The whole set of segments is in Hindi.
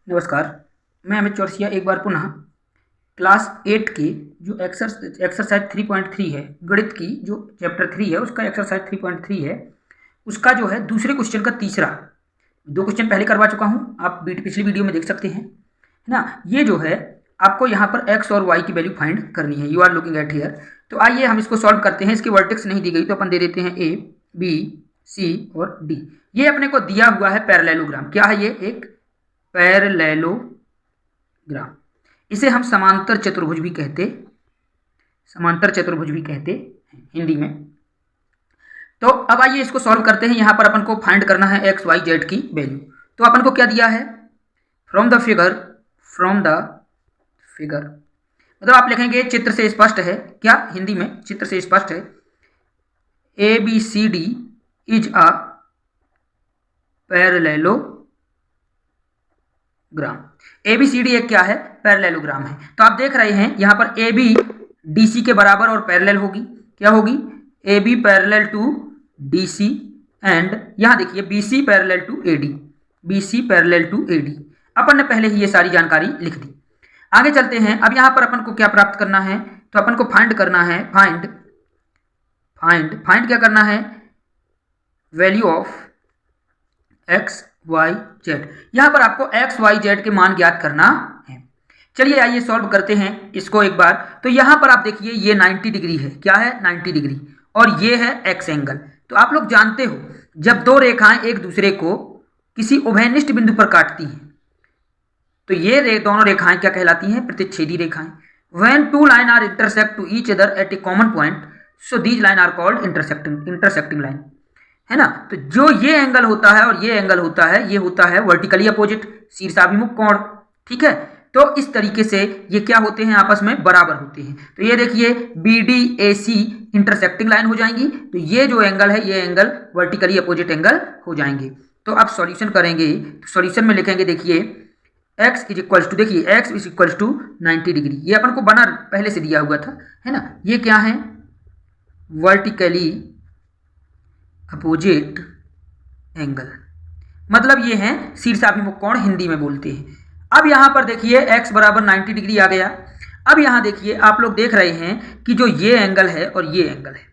नमस्कार, मैं अमित चौरसिया एक बार पुनः क्लास 8 के जो एक्सरसाइज 3.3 है, गणित की जो चैप्टर 3 है उसका एक्सरसाइज 3.3 है, उसका जो है दूसरे क्वेश्चन का तीसरा। 2 क्वेश्चन पहले करवा चुका हूँ, आप पिछली वीडियो में देख सकते हैं, है ना। ये जो है आपको यहाँ पर एक्स और वाई की वैल्यू फाइंड करनी है। You are looking at here. तो आइए हम इसको सॉल्व करते हैं। इसकी वर्टेक्स नहीं दी गई तो अपन दे देते हैं ए, बी, सी और डी। ये अपने को दिया हुआ है पैरेललोग्राम। क्या है ये? एक पैरेललोग्राम। इसे हम समांतर चतुर्भुज भी कहते हैं हिंदी में। तो अब आइए इसको सॉल्व करते हैं। यहां पर अपन को फाइंड करना है एक्स वाई जेड की वैल्यू। तो अपन को क्या दिया है? फ्रॉम द फिगर मतलब आप लिखेंगे चित्र से स्पष्ट है। क्या? हिंदी में चित्र से स्पष्ट है। A B C D is a parallelogram. ABCD एक क्या है? पैरेललोग्राम है। तो आप देख रहे हैं यहाँ पर AB DC के बराबर और पैरेलल होगी। क्या होगी? AB parallel to DC and यहाँ देखिए BC पैरेलल टू AD। अपन ने पहले ही ये सारी जानकारी लिख दी। आगे चलते हैं। अब यहाँ पर अपन को क्या प्राप्त करना है? तो अपन को फाइंड करना है फाइंड क्या करना है? Value of x y z. यहां पर आपको एक्स वाई जेड के मान ज्ञात करना है। चलिए आइए सॉल्व करते हैं इसको एक बार। तो यहां पर आप देखिए ये 90 डिग्री है। क्या है? 90 डिग्री। और ये है एक्स एंगल। तो आप लोग जानते हो जब दो रेखाएं एक दूसरे को किसी उभयनिष्ठ बिंदु पर काटती हैं तो ये दोनों रेखाएं क्या कहलाती हैं? प्रतिच्छेदी रेखाएं। When two line are intersect to each other at a common point so these line are called intersecting line, है ना। तो जो ये एंगल होता है और ये एंगल होता है, ये होता है वर्टिकली अपोजिट, शीर्षाभिमुख कोण। ठीक है। तो इस तरीके से ये क्या होते हैं? आपस में बराबर होते हैं। तो ये देखिए BDAC इंटरसेक्टिंग लाइन हो जाएंगी। तो ये जो एंगल है ये एंगल वर्टिकली अपोजिट एंगल हो जाएंगे। तो अब सॉल्यूशन करेंगे तो सॉल्यूशन में लिखेंगे देखिए x इज इक्वल टू, देखिए x is equal to 90 degree. ये अपन को बना पहले से दिया हुआ था, है ना। ये क्या है? वर्टिकली अपोजिट एंगल, मतलब ये है शीर्षाभिमुख कोण, हिंदी में बोलते हैं। अब यहां पर देखिए x बराबर 90 डिग्री आ गया। अब यहां देखिए आप लोग देख रहे हैं कि जो ये एंगल है और ये एंगल है,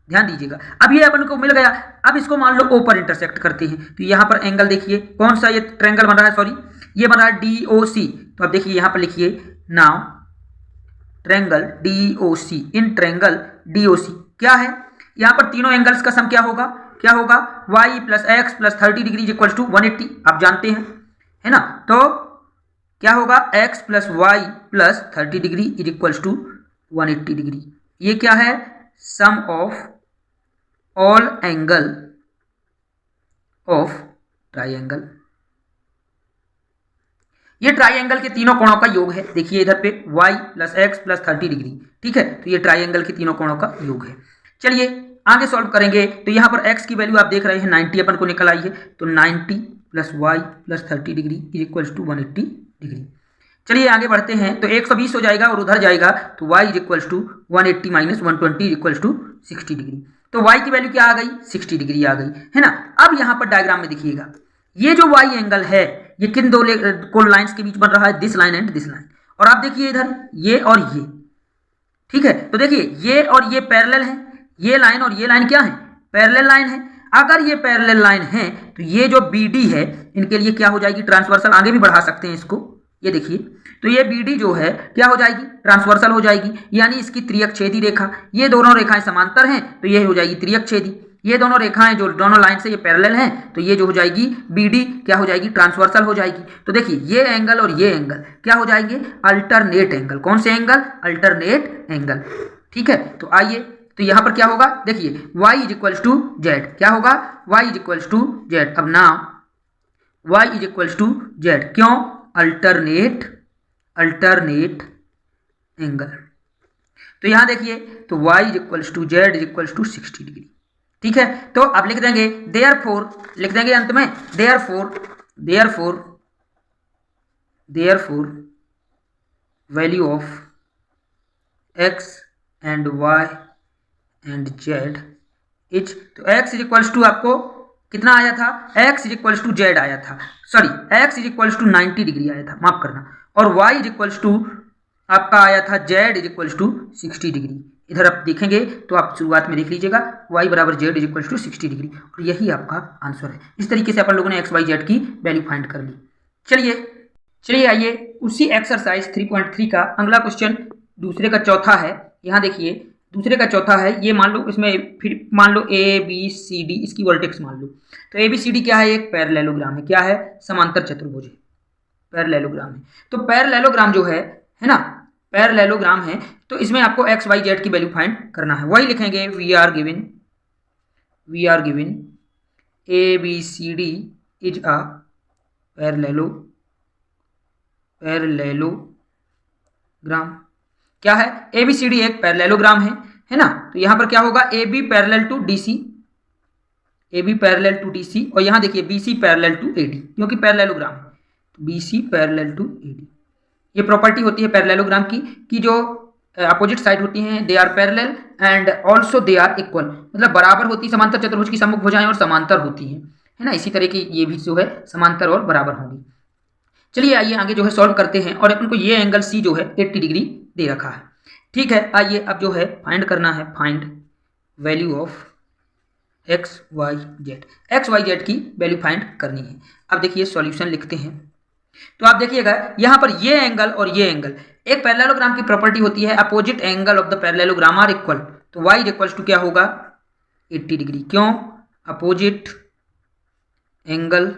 ध्यान दीजिएगा। अब ये अपन को मिल गया। अब इसको मान लो O पर इंटरसेक्ट करते हैं तो यहां पर एंगल देखिए कौन सा ये ट्रायंगल बन रहा है, सॉरी ये बन रहा है DOC। तो अब देखिए यहां पर लिखिए now triangle DOC, in triangle DOC क्या है? यहां पर तीनों एंगल्स का सम क्या होगा? y plus x plus 30 degree is equal to 180। आप जानते हैं, है ना। तो क्या होगा? x plus y plus 30 degree is equal to 180 degree. ये क्या है? Sum of all angle of triangle. ये ट्राइंगल के तीनों कोणों का योग है। देखिए इधर पे y plus x plus 30 degree, ठीक है। तो ये ट्राइंगल के तीनों कोणों का योग है। चलिए आगे सॉल्व करेंगे। तो यहाँ पर x की वैल्यू आप देख रहे हैं 90 अपन को निकल आई है। तो 90 plus y plus 30 degree is equal to 180 degree. चलिए आगे बढ़ते हैं। तो 120 हो जाएगा और उधर जाएगा तो y is equal to 180 minus 120 is equal to 60 degree. तो y की वैल्यू क्या आ गई? 60 डिग्री आ गई, है ना। अब यहाँ पर डायग्राम में देखिएगा ये जो y एंगल है ये किन दो लाइंस के बीच बन रहा है? This line and this line. और आप देखिए इधर ये और ये, ठीक है। तो देखिए ये और ये पैरेलल है। ये लाइन और ये लाइन क्या है? पैरेलल लाइन है। अगर ये पैरेलल लाइन है तो ये जो BD है इनके लिए क्या हो जाएगी? ट्रांसवर्सल। आगे भी बढ़ा सकते हैं इसको। ये देखिए तो ये BD जो है क्या हो जाएगी? ट्रांसवर्सल हो जाएगी, यानी इसकी त्रिअक्षेदी रेखा। ये दोनों रेखाएं समांतर हैं तो ये हो जाएगी त्रिअक्षेदी। ये दोनों रेखाएं जो दोनों लाइन से ये पैरेलल हैं तो ये जो हो जाएगी BD क्या हो जाएगी? ट्रांसवर्सल हो जाएगी। तो देखिए ये एंगल और ये एंगल क्या हो जाएंगे? Alternate angle. कौन से एंगल? अल्टरनेट एंगल, ठीक है। तो आइए तो यहां पर क्या होगा? देखिए y is equal to z. क्या होगा? y is equal to z. अब now y is equal to z. क्यों? Alternate angle. तो यहां देखिए तो y is equal to z is equal to 60 degree, ठीक है। तो अब लिख देंगे देयरफॉर, लिख देंगे अंत में therefore value of x and y and z is, तो x इज इक्वल टू आपको कितना आया था, x is equals to z आया था, sorry x is equals to 90 degree आया था, माफ करना, और y इज इक्वल्स टू आपका आया था z is equals to 60 degree. इधर आप देखेंगे तो आप शुरुआत में देख लीजिएगा y बराबर z is equals to 60 degree, और यही आपका आंसर है। इस तरीके से अपन लोगों ने x y z की वैल्यू फाइंड कर ली। चलिए आइए उसी एक्सरसाइज 3.3 का अगला क्वेश्चन दूसरे का चौथा है। यहाँ देखिए दूसरे का चौथा है, ये मान लो इसमें फिर मान लो ए बी सी डी इसकी वर्टेक्स मान लो, तो ए बी सी डी क्या है, एक पैरेललोग्राम है, क्या है, समांतर चतुर्भुज है, पैरेललोग्राम है। तो पैरेललोग्राम जो है ना, पैरेललोग्राम है, तो इसमें आपको एक्स वाई जेड की वैल्यू फाइंड करना है। वही लिखेंगे we are given A B C D is a parallelogram. क्या है, ए बी सी डी एक पैरेललोग्राम है ना। तो यहां पर क्या होगा, A B parallel to D C, A B parallel to D C, और यहां देखिए B C parallel to A D, क्योंकि पैरेललोग्राम है, B C parallel to A D. ये प्रॉपर्टी होती है पैरेललोग्राम की कि जो अपोजिट साइड होती हैं they are parallel and also they are equal, मतलब बराबर होती है, समांतर चतुर्भुज की सम्मुख भुजाएं और समांतर होती हैं, है ना। इसी तरह की ये भी जो है समांतर और बराबर होंगी। चलिए आइए आगे जो है सॉल्व करते हैं, और अपन को ये एंगल सी जो है 80 डिग्री दे रखा है। ठीक है, आइए अब जो है फाइंड करना है, find value of x y z, x y z की वैल्यू फाइंड करनी है। अब देखिए सॉल्यूशन लिखते हैं, तो आप देखिएगा यहाँ पर ये एंगल और ये एंगल, एक पैरेललोग्राम की प्रॉपर्टी होती है opposite angle of the parallelogram are equal, तो y इज इक्वल्स टू क्या होगा, 80 डिग्री। क्यों, opposite angle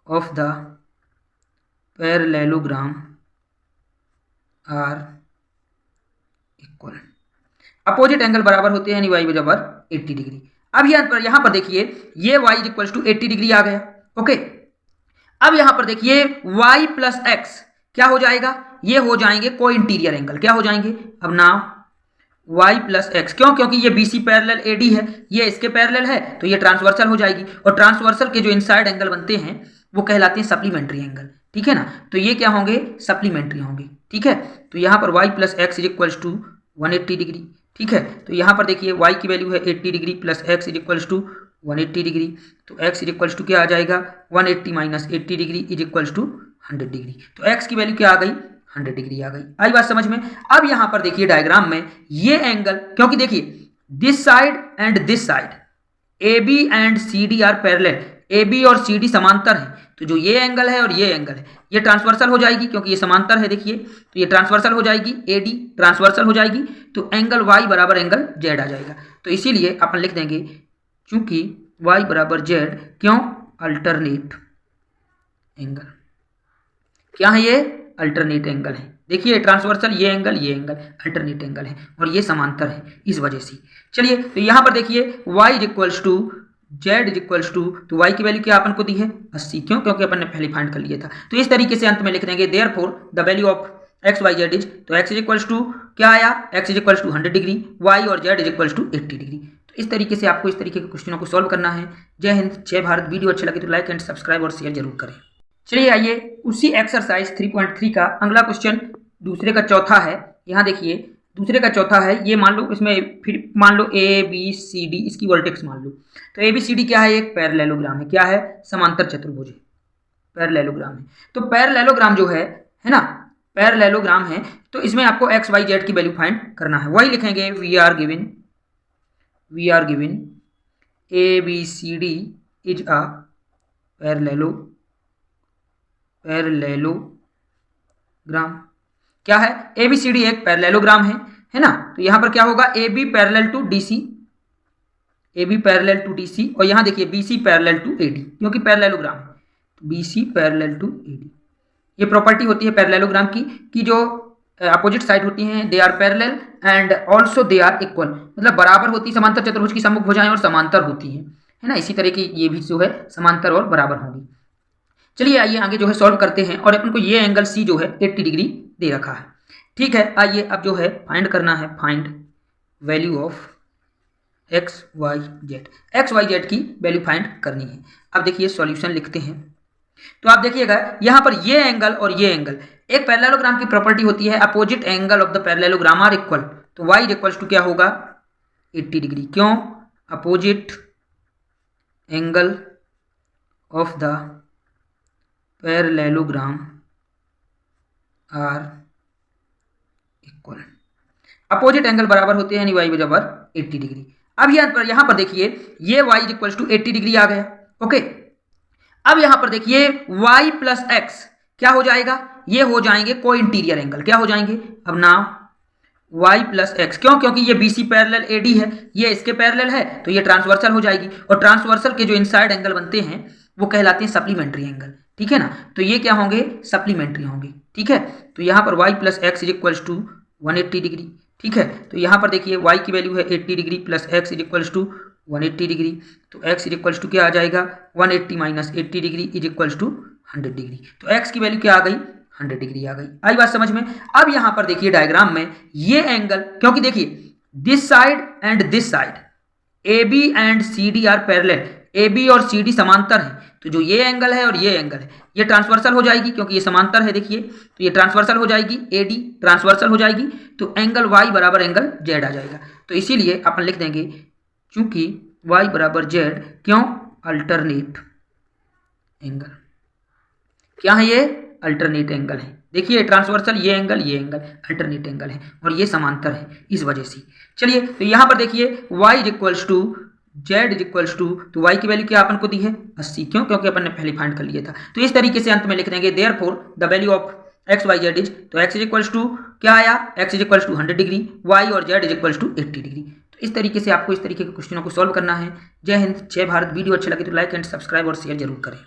of the parallelogram are equal, opposite angle बराबर होते हैं, यानी y बराबर 80 डिग्री। अब यहाँ पर देखिए ये y is equals to 80 degree आ गया, ओके। अब यहां पर देखिए y प्लस एक्स क्या हो जाएगा, ये हो जाएंगे को इंटीरियर एंगल, क्या हो जाएंगे, अब नाउ y प्लस एक्स, क्यों, क्योंकि ये BC पैरेलल AD है, ये इसके पैरेलल है, तो ये ट्रांसवर्सल हो जाएगी, और ट्रांसवर्सल के जो इनसाइड एंगल बनते हैं वो कहलाते हैं सप्लीमेंट्री एंगल, ठीक है ना। तो ये क्या होंगे, सप्लीमेंट्री होंगे, ठीक है। तो यहाँ पर y plus x is equals to 180 degree, ठीक है। तो यहाँ पर देखिए y की वैल्यू है 80 degree plus x is equals to 180 degree, तो x इज इक्वल्स टू क्या आ जाएगा, 180 minus 80 degree is equals to 100 degree. तो x की वैल्यू क्या आ गई, 100 डिग्री आ गई। आई बात समझ में। अब यहाँ पर देखिए डायग्राम में ये एंगल, क्योंकि देखिए this side and this side AB and CD are parallel, AB और CD समांतर है, तो जो ये एंगल है और ये एंगल है ये ट्रांसवर्सल हो जाएगी, क्योंकि ये समांतर है, देखिए तो ये ट्रांसवर्सल हो जाएगी, AD ट्रांसवर्सल हो जाएगी, तो एंगल y बराबर एंगल z आ जाएगा। तो इसीलिए अपन लिख देंगे चूंकि y बराबर z, क्यों, अल्टरनेट एंगल, क्या है ये, अल्टरनेट एंगल है। देखिए ट्रांसवर्सल ये एंगल अल्टरनेट एंगल है, और ये समांतर है, इस वजह से। चलिए तो यहाँ पर देखिए y is equals to z is equals to, तो y की वैल्यू क्या अपन को दी है 80, क्यों, क्योंकि अपन ने पहले फाइंड कर लिया था। तो इस तरीके से अंत में लिख देंगे therefore the value of x y z is, तो x इज इक्वल्स टू क्या आया, x is equals to 100 degree, y और z is equals to 80 degree. इस तरीके से आपको इस तरीके के क्वेश्चनों को सॉल्व करना है। जय हिंद, जय भारत। वीडियो अच्छा लगे तो लाइक एंड सब्सक्राइब और शेयर जरूर करें। चलिए आइए उसी एक्सरसाइज 3.3 का अगला क्वेश्चन दूसरे का चौथा है। यहाँ देखिए दूसरे का चौथा है, ये मान लो इसमें फिर मान लो ए बी सी डी इसकी वर्टेक्स मान लो, तो ए बी सी डी क्या है, एक पैरेललोग्राम है, क्या है, समांतर चतुर्भुज है, पैरेललोग्राम है। तो पैरेललोग्राम जो है ना, पैरेललोग्राम है, तो इसमें आपको एक्स वाई जेड की वैल्यू फाइंड करना है। वही लिखेंगे we are given A B C D is a parallelogram. क्या है, ए बी सी डी एक पैरेललोग्राम है ना। तो यहां पर क्या होगा, A B parallel to D C, A B parallel to D C, और यहां देखिए B C parallel to A D, क्योंकि पैरेललोग्राम है, तो B C parallel to A D. ये प्रॉपर्टी होती है पैरेललोग्राम की कि जो अपोजिट साइड होती हैं they are parallel and also they are equal, मतलब बराबर होती है, समांतर चतुर्भुज की सम्मुख भुजाएं और समांतर होती हैं, है ना। इसी तरह की ये भी जो है समांतर और बराबर होंगी। चलिए आइए आगे जो है सॉल्व करते हैं, और अपन को ये एंगल सी जो है 80 डिग्री दे रखा है। ठीक है, आइए अब जो है फाइंड करना है, find value of x y z, x y z की वैल्यू फाइंड करनी है। अब देखिए सॉल्यूशन लिखते हैं, तो आप देखिएगा यहाँ पर ये एंगल और ये एंगल, एक पैरेललोग्राम की प्रॉपर्टी होती है opposite angle of the parallelogram are equal, तो y इज इक्वल्स टू क्या होगा 80 डिग्री। क्यों, opposite angle of the parallelogram are equal, opposite angle बराबर होते हैं, यानी वाई बराबर 80 डिग्री। अब यहाँ पर देखिए ये y is equal to 80 degree आ गया। ओके, अब यहाँ पर देखिए y प्लस एक्स क्या हो जाएगा, ये हो जाएंगे को इंटीरियर एंगल, क्या हो जाएंगे अब ना y प्लस एक्स, क्यों, क्योंकि ये BC पैरेलल AD है, ये इसके पैरेलल है तो ये ट्रांसवर्सल हो जाएगी, और ट्रांसवर्सल के जो इनसाइड एंगल बनते हैं वो कहलाते हैं सप्लीमेंट्री एंगल, ठीक है ना। तो ये क्या होंगे, सप्लीमेंट्री होंगे, ठीक है। तो यहाँ पर y plus x is equals to 180 degree, ठीक है। तो यहाँ पर देखिए y की वैल्यू है 80 degree plus x is equals to 180 degree, तो x इज इक्वल्स टू क्या आ जाएगा, 180 minus 80 degree is equals to 100 degree. तो x की वैल्यू क्या आ गई, 100 डिग्री आ गई। आई बात समझ में। अब यहाँ पर देखिए डायग्राम में ये एंगल, क्योंकि देखिए this side and this side AB and CD are parallel, AB और CD समांतर है, तो जो ये एंगल है और ये एंगल है ये ट्रांसवर्सल हो जाएगी, क्योंकि ये समांतर है, देखिए तो ये ट्रांसवर्सल हो जाएगी, AD ट्रांसवर्सल हो जाएगी, तो एंगल Y बराबर एंगल Z आ जाएगा। तो इसीलिए अपन लिख देंगे चूंकि Y बराबर Z, क्यों, अल्टरनेट एंगल, क्या है ये, अल्टरनेट एंगल है। देखिए ट्रांसवर्सल ये एंगल अल्टरनेट एंगल है, और ये समांतर है, इस वजह से। चलिए तो यहाँ पर देखिए y is equals to z is equals to, तो y की वैल्यू क्या अपन को दी है 80, क्यों, क्योंकि अपन ने पहले फाइंड कर लिया था। तो इस तरीके से अंत में लिख देंगे therefore the value of x y z is, तो x इज इक्वल्स टू क्या आया, x is equals to 100 degree, y और z is equals to 80 degree. तो इस तरीके से आपको इस तरीके के क्वेश्चनों को सॉल्व करना है। जय हिंद, जय भारत। वीडियो अच्छा लगे तो लाइक एंड सब्सक्राइब और शेयर जरूर करें।